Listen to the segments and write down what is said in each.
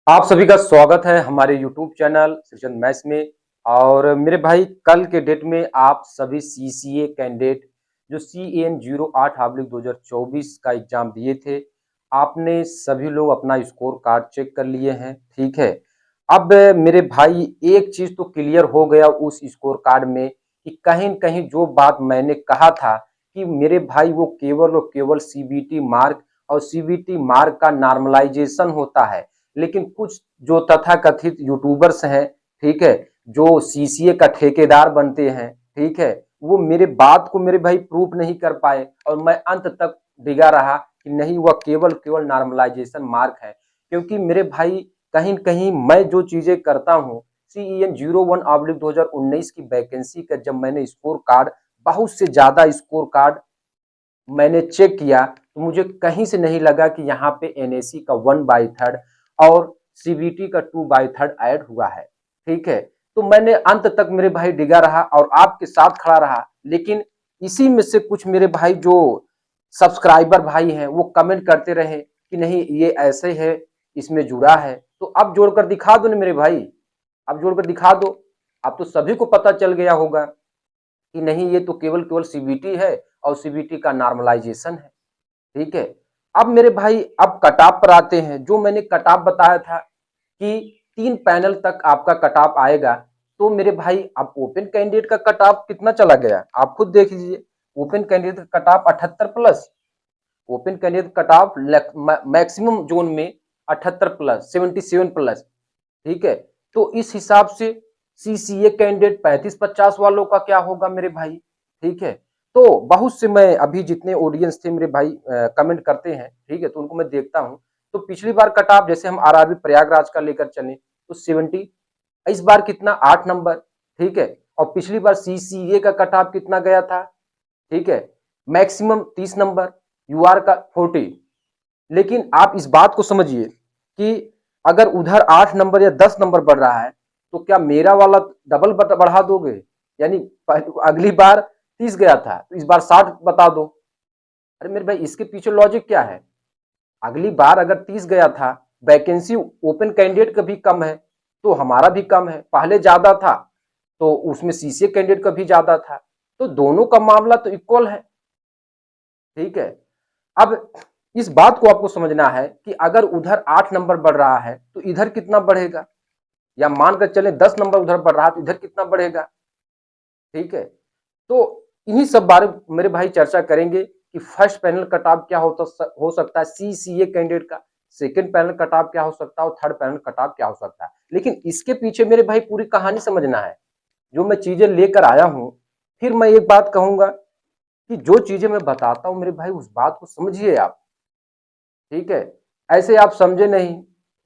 आप सभी का स्वागत है हमारे YouTube चैनल सृजन मैथ्स में। और मेरे भाई, कल के डेट में आप सभी सीसीए कैंडिडेट जो CAN 08/2024 का एग्जाम दिए थे, आपने सभी लोग अपना स्कोर कार्ड चेक कर लिए हैं। ठीक है, अब मेरे भाई एक चीज तो क्लियर हो गया उस स्कोर कार्ड में कि कहीं न कहीं जो बात मैंने कहा था कि मेरे भाई वो केवल और केवल सीबीटी मार्क और सीबीटी मार्क का नॉर्मलाइजेशन होता है। लेकिन कुछ जो तथाकथित यूट्यूबर्स हैं, ठीक है, जो सीसीए का ठेकेदार बनते हैं, ठीक है, वो मेरे बात को मेरे भाई प्रूफ नहीं कर पाए और मैं अंत तक डिगा रहा कि नहीं, वह केवल केवल नॉर्मलाइजेशन मार्क है। क्योंकि मेरे भाई कहीं कहीं मैं जो चीजें करता हूँ, CEN 01/2019 की वैकेंसी का जब मैंने स्कोर कार्ड, बहुत से ज्यादा स्कोर कार्ड मैंने चेक किया, तो मुझे कहीं से नहीं लगा कि यहाँ पे NAC का 1/3 और CBT का 2/3 ऐड हुआ है। ठीक है, तो मैंने अंत तक मेरे भाई डिगा रहा और आपके साथ खड़ा रहा। लेकिन इसी में से कुछ मेरे भाई जो सब्सक्राइबर भाई हैं, वो कमेंट करते रहे कि नहीं ये ऐसे है, इसमें जुड़ा है। तो अब जोड़कर दिखा दो ना मेरे भाई, अब जोड़कर दिखा दो। अब तो सभी को पता चल गया होगा कि नहीं, ये तो केवल केवल सीबीटी है और सीबीटी का नॉर्मलाइजेशन है। ठीक है, अब मेरे भाई अब कटाप पर आते हैं। जो मैंने कटाप बताया था कि 3 पैनल तक आपका कटाप आएगा, तो मेरे भाई अब ओपन कैंडिडेट का कटाप कितना चला गया आप खुद देख लीजिए। ओपन कैंडिडेट का कटाप 78+, ओपन कैंडिडेट कटाप मैक्सिमम जोन में 78+, 77+। ठीक है, तो इस हिसाब से सीसीए कैंडिडेट 35-50 वालों का क्या होगा मेरे भाई। ठीक है, तो बहुत से मैं अभी जितने ऑडियंस थे मेरे भाई कमेंट करते हैं, ठीक है, तो उनको मैं देखता हूं। तो पिछली बार कट ऑफ जैसे हम आरआरबी प्रयागराज का लेकर चले तो 70, इस बार कितना 8 नंबर। ठीक है, और पिछली बार सीसीए का कट ऑफ कितना गया था, ठीक है, मैक्सिमम 30 नंबर, यूआर का 40। लेकिन आप इस बात को समझिए कि अगर उधर 8 नंबर या 10 नंबर बढ़ रहा है, तो क्या मेरा वाला डबल बढ़ा दोगे? यानी अगली बार 30 गया था तो इस बार 60 बता दो। अरे मेरे भाई, इसके पीछे लॉजिक क्या है? अगली बार अगर 30 गया था, वैकेंसी ओपन कैंडिडेट का भी कम है तो हमारा भी कम है, पहले ज्यादा था तो उसमें सीसीए कैंडिडेट का भी ज्यादा था, तो दोनों का मामला तो इक्वल है। ठीक है, अब इस बात को आपको समझना है कि अगर उधर 8 नंबर बढ़ रहा है तो इधर कितना बढ़ेगा, या मानकर चले 10 नंबर उधर बढ़ रहा है तो इधर कितना बढ़ेगा। ठीक है, तो इन्हीं सब बारे मेरे भाई चर्चा करेंगे कि फर्स्ट पैनल कट ऑफ क्या हो सकता है सीसीए कैंडिडेट का, सेकंड पैनल कट ऑफ क्या हो सकता है और थर्ड पैनल कट ऑफ क्या हो सकता है। लेकिन इसके पीछे मेरे भाई पूरी कहानी समझना है, जो मैं चीजें लेकर आया हूं। फिर मैं एक बात कहूंगा कि जो चीजें मैं बताता हूं मेरे भाई, उस बात को समझिए आप। ठीक है, ऐसे आप समझे नहीं,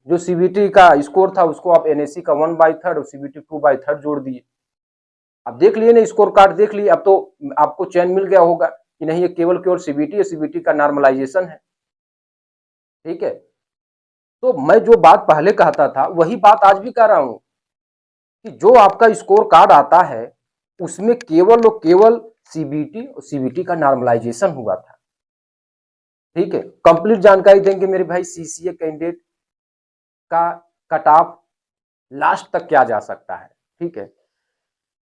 जो सीबीटी का स्कोर था उसको आप एनएससी का 1/3 और सीबीटी 2/3 जोड़ दिए। अब देख लिए ना, स्कोर कार्ड देख लिए, अब तो आपको चैन मिल गया होगा कि नहीं, ये केवल केवल सीबीटी है, सीबीटी का नॉर्मलाइजेशन है। ठीक है, तो मैं जो बात पहले कहता था वही बात आज भी कह रहा हूं कि जो आपका स्कोर कार्ड आता है उसमें केवल और केवल सीबीटी और सीबीटी का नॉर्मलाइजेशन हुआ था। ठीक है, कंप्लीट जानकारी देंगे मेरे भाई सीसीए कैंडिडेट का कट ऑफ लास्ट तक क्या जा सकता है। ठीक है,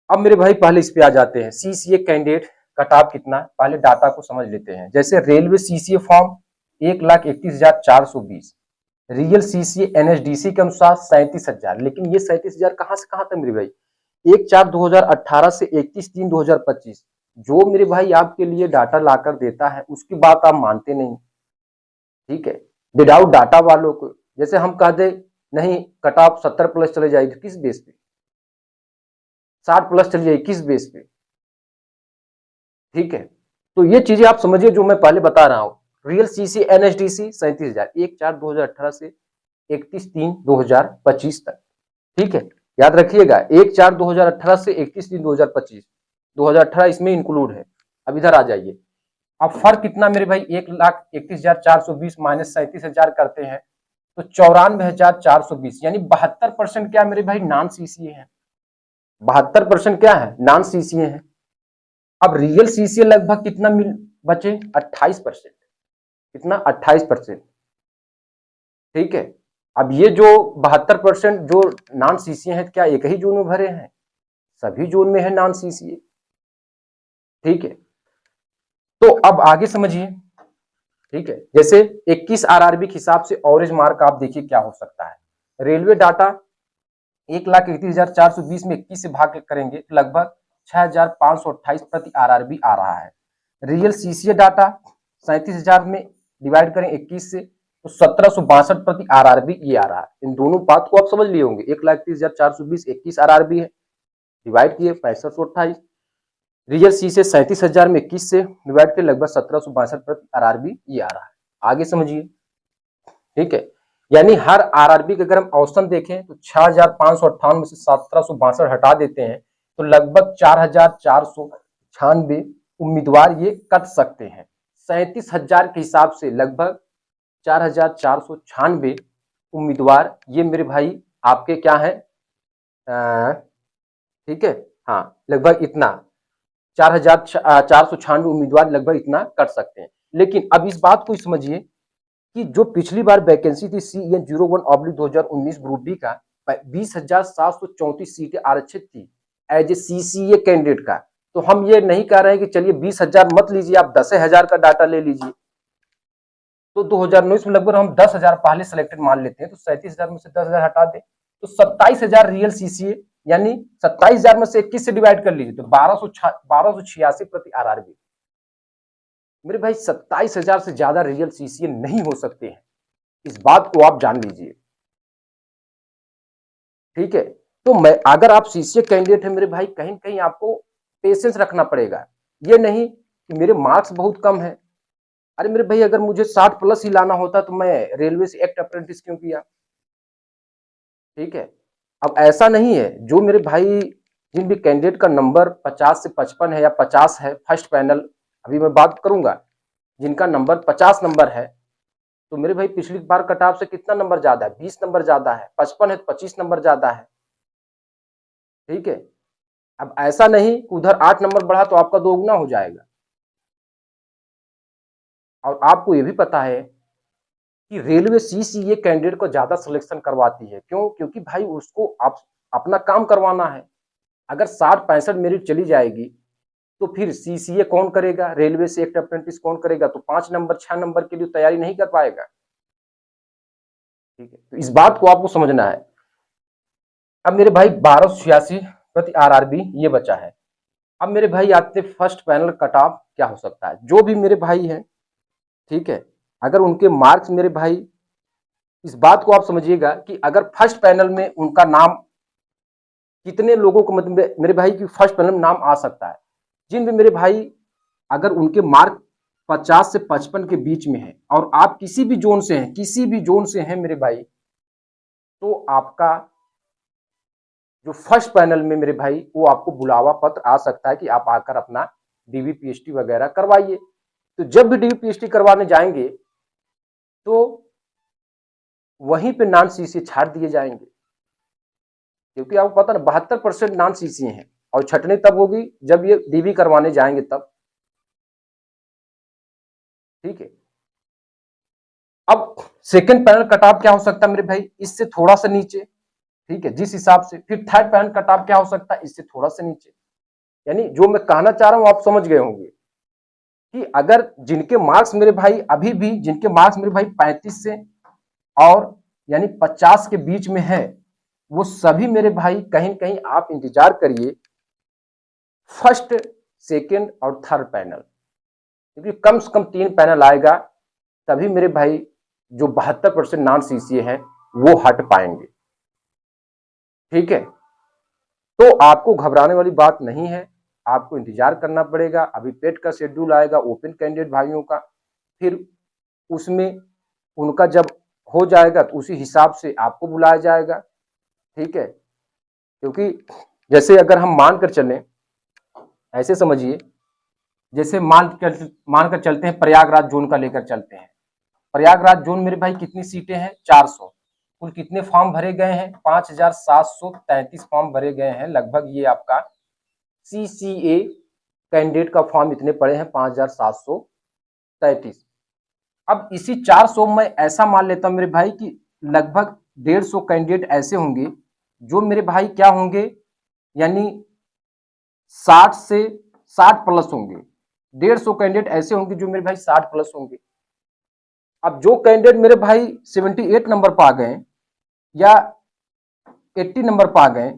अब मेरे भाई पहले इस पे आ जाते हैं, सीसीए कैंडिडेट कट ऑफ कितना, पहले डाटा को समझ लेते हैं। जैसे railway CCA form 1,31,420, real CCA NSDC के अनुसार 37,000। लेकिन ये 37,000 कहां से कहां तक मेरे भाई, 1/4/2018 से 31/3/2025। जो मेरे भाई आपके लिए डाटा लाकर देता है उसकी बात आप मानते नहीं। ठीक है, विदाउट डाटा वालों को, जैसे हम कह दे नहीं कट ऑफ 70+ चले जाएगी, किस बेस पे? 60+ चली जाएगी, किस बेस पे? ठीक है, तो ये चीजें आप समझिए जो मैं पहले बता रहा हूं। रियल सीसी एनएचडीसी 37,000, 1/4/2018 से 31/3/2025 तक। ठीक है, याद रखिएगा 1/4/2018 से 31/3/2025, 2018 इसमें इंक्लूड है। अब इधर आ जाइए, अब फर्क कितना मेरे भाई, 1,31,420 माइनस 37,000 करते हैं तो 94,420, यानी 72% क्या मेरे भाई नॉन सीसीए है। 72% क्या है, नॉन सीसीए है। अब रियल सीसीए लगभग कितना मिल बचे, 28%। कितना, 28%। ठीक है, अब ये जो 72% जो नॉन सीसीए हैं, क्या एक ही जोन में भरे हैं? सभी जोन में है नॉन सीसीए। ठीक है, तो अब आगे समझिए। ठीक है, जैसे 21 आरआरबी के हिसाब से ऑरेंज मार्क आप देखिए क्या हो सकता है। रेलवे डाटा 1,31,420 में 21 से भाग करेंगे तो लगभग 6,528 प्रति आरआरबी आ रहा है। रियल सीसीए डाटा 37,000 में डिवाइड करें 21 से तो 1,762 प्रति आरआरबी ये आ रहा है। इन दोनों बात को आप समझ लिए होंगे। 1,31,420 21 आरआरबी है, डिवाइड किए 6528। रियल सी से 37,000 में 21 से डिवाइड किए लगभग 1,762 प्रति आरआरबी ये आ रहा है। आगे समझिए। ठीक है, यानी हर आरआरबी के अगर हम औसतन देखें तो 6,558 में से 1,762 हटा देते हैं तो लगभग 4,496 उम्मीदवार ये कट सकते हैं। 37,000 के हिसाब से लगभग 4,496 उम्मीदवार ये मेरे भाई आपके क्या है, ठीक है, हाँ, लगभग इतना 4,496 उम्मीदवार लगभग इतना कर सकते हैं। लेकिन अब इस बात को समझिए कि जो पिछली बार वैकेंसी थी CN01/2019 ग्रुप बी का 20,734 सीटें आरक्षित थी एज ए CCA कैंडिडेट का। तो हम ये नहीं कह रहे हैं कि चलिए 20,000 मत लीजिए, आप 10,000 का डाटा ले लीजिए। तो 2019 में लगभग हम 10,000 पहले सिलेक्टेड मान लेते हैं, तो 37,000 में से 10,000 हटा दें तो 27,000 रियल CCA, यानी 27,000 में से 21 से डिवाइड कर लीजिए तो 1286 प्रति आरआरबी। मेरे भाई 27,000 से ज्यादा रियल CCA नहीं हो सकते हैं, इस बात को आप जान लीजिए। ठीक है, तो मैं अगर आप CCA कैंडिडेट है मेरे भाई, कहीं कहीं आपको पेशेंस रखना पड़ेगा। ये नहीं कि मेरे मार्क्स बहुत कम है, अरे मेरे भाई अगर मुझे 60 प्लस ही लाना होता तो मैं रेलवे से एक्ट अप्रेंटिस क्यों किया। ठीक है, अब ऐसा नहीं है, जो मेरे भाई जिन भी कैंडिडेट का नंबर 50 से 55 है या 50 है फर्स्ट पैनल, अभी मैं बात करूंगा जिनका नंबर 50 नंबर है, तो मेरे भाई पिछली बार कट ऑफ से कितना नंबर ज्यादा है, 20 नंबर ज्यादा है। 55 है तो 25 नंबर ज्यादा है। ठीक है, अब ऐसा नहीं उधर 8 नंबर बढ़ा तो आपका दोगुना हो जाएगा। और आपको ये भी पता है कि रेलवे CCA कैंडिडेट को ज्यादा सिलेक्शन करवाती है। क्यों? क्योंकि भाई उसको आप अपना काम करवाना है। अगर 60-65 मेरिट चली जाएगी तो फिर CCA कौन करेगा, रेलवे से एक्ट अप्रेंटिस कौन करेगा, तो 5 नंबर 6 नंबर के लिए तैयारी नहीं कर पाएगा। ठीक है, तो इस बात को आपको समझना है। अब मेरे भाई 1286 प्रति आरआरबी ये बचा है। अब मेरे भाई आते फर्स्ट पैनल कट ऑफ क्या हो सकता है। जो भी मेरे भाई हैं, ठीक है, अगर उनके मार्क्स मेरे भाई, इस बात को आप समझिएगा कि अगर फर्स्ट पैनल में उनका नाम, कितने लोगों को मतलब मेरे भाई की फर्स्ट पैनल में नाम आ सकता है, जिन भी मेरे भाई अगर उनके मार्क 50 से 55 के बीच में है और आप किसी भी जोन से हैं, किसी भी जोन से हैं मेरे भाई, तो आपका जो फर्स्ट पैनल में मेरे भाई वो आपको बुलावा पत्र आ सकता है कि आप आकर अपना DV PhD वगैरह करवाइए। तो जब भी DV PhD करवाने जाएंगे तो वहीं पे नॉन CCA छाट दिए जाएंगे, क्योंकि आपको पता ना 72% नॉन CCA हैं और छटनी तब होगी जब ये DV करवाने जाएंगे तब। ठीक है, अब सेकंड पैनल कट ऑफ क्या हो सकता है मेरे भाई, इससे थोड़ा सा नीचे। ठीक है, जिस हिसाब से फिर थर्ड पैनल कट ऑफ क्या हो सकता है, इससे थोड़ा सा नीचे। यानी जो मैं कहना चाह रहा हूं आप समझ गए होंगे कि अगर जिनके मार्क्स मेरे भाई अभी भी, जिनके मार्क्स मेरे भाई 35 से और यानी 50 के बीच में है, वो सभी मेरे भाई कहीं कहीं आप इंतजार करिए फर्स्ट, सेकंड और थर्ड पैनल, क्योंकि कम से कम 3 पैनल आएगा तभी मेरे भाई जो 72% नॉन CCA है वो हट पाएंगे। ठीक है, तो आपको घबराने वाली बात नहीं है, आपको इंतजार करना पड़ेगा। अभी पेट का शेड्यूल आएगा ओपन कैंडिडेट भाइयों का, फिर उसमें उनका जब हो जाएगा तो उसी हिसाब से आपको बुलाया जाएगा। ठीक है, क्योंकि जैसे अगर हम मानकर चलें, ऐसे समझिए, जैसे मानकर चलते हैं प्रयागराज जोन का लेकर चलते हैं। प्रयागराज जोन मेरे भाई कितनी सीटें हैं, 400। कुल कितने फॉर्म भरे गए हैं, 5,733 फॉर्म भरे गए हैं। लगभग ये आपका CCA कैंडिडेट का फॉर्म इतने पड़े हैं 5,733। अब इसी 400 में ऐसा मान लेता हूं मेरे भाई कि लगभग 150 कैंडिडेट ऐसे होंगे जो मेरे भाई क्या होंगे, यानी 60 से 60 प्लस होंगे। 150 कैंडिडेट ऐसे होंगे जो मेरे भाई 60 प्लस होंगे। अब जो कैंडिडेट मेरे भाई 78 नंबर पा गए या 80 नंबर पा गए,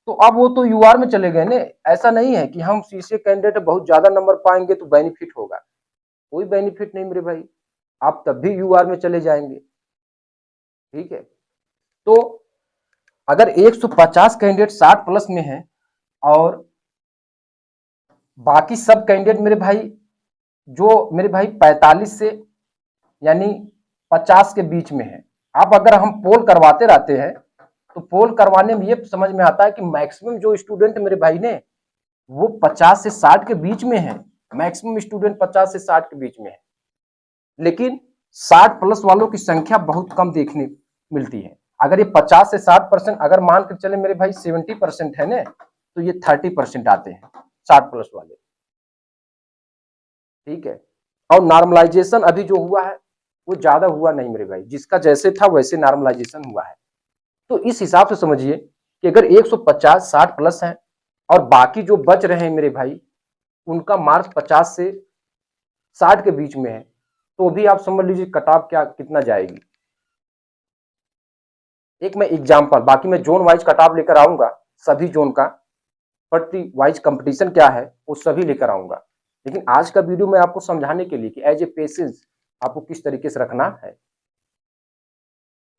तो अब वो तो यूआर में चले गए ना। ऐसा नहीं है कि हम सीसीए कैंडिडेट बहुत ज्यादा नंबर पाएंगे तो बेनिफिट होगा, कोई बेनिफिट नहीं मेरे भाई, आप तब भी यूआर में चले जाएंगे। ठीक है, तो अगर 150 कैंडिडेट 60 प्लस में है और बाकी सब कैंडिडेट मेरे भाई जो मेरे भाई 45 से यानी 50 के बीच में है। अब अगर हम पोल करवाते रहते हैं तो पोल करवाने में ये समझ में आता है कि मैक्सिमम जो स्टूडेंट मेरे भाई ने वो 50 से 60 के बीच में है। मैक्सिमम स्टूडेंट 50 से 60 के बीच में है, लेकिन 60 प्लस वालों की संख्या बहुत कम देखने मिलती है। अगर ये 50 से 60% अगर मान कर चले मेरे भाई 70% है ना, तो ये 30% आते हैं 60 प्लस वाले। ठीक है, और नॉर्मलाइजेशन अभी जो हुआ है वो ज्यादा हुआ नहीं मेरे भाई, जिसका जैसे था वैसे नॉर्मलाइजेशन हुआ है। तो इस हिसाब से समझिए कि अगर 150 60 प्लस है और बाकी जो बच रहे हैं मेरे भाई उनका मार्क्स 50 से 60 के बीच में है, तो भी आप समझ लीजिए कट ऑफ क्या कितना जाएगी। एक मैं एग्जांपल, बाकी मैं जोन वाइज कट ऑफ लेकर आऊंगा, सभी जोन का प्रति वाइज कंपटीशन क्या है वो सभी लेकर आऊंगा। लेकिन आज का वीडियो मैं आपको समझाने के लिए कि एज ए पेशेंस आपको किस तरीके से रखना है।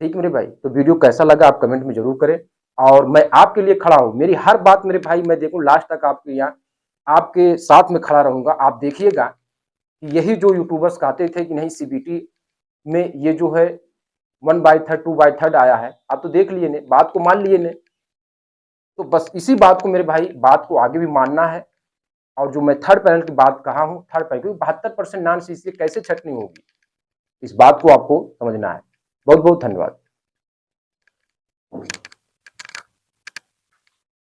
ठीक मेरे भाई, तो वीडियो कैसा लगा आप कमेंट में जरूर करें, और मैं आपके लिए खड़ा हूं। मेरी हर बात मेरे भाई मैं देखूं लास्ट तक आपके यहाँ आपके साथ में खड़ा रहूंगा। आप देखिएगा कि यही जो यूट्यूबर्स कहते थे कि नहीं सीबीटी में ये जो है 1/3 2/3 आया है, आप तो देख लिए ने, बात को मान लिए ने। तो बस इसी बात को मेरे भाई बात को आगे भी मानना है। और जो मैं थर्ड पैनल की बात कहा हूं, थर्ड पैनल, क्योंकि 72% नॉन सीसीए कैसे छटनी होगी, इस बात को आपको समझना है। बहुत बहुत धन्यवाद।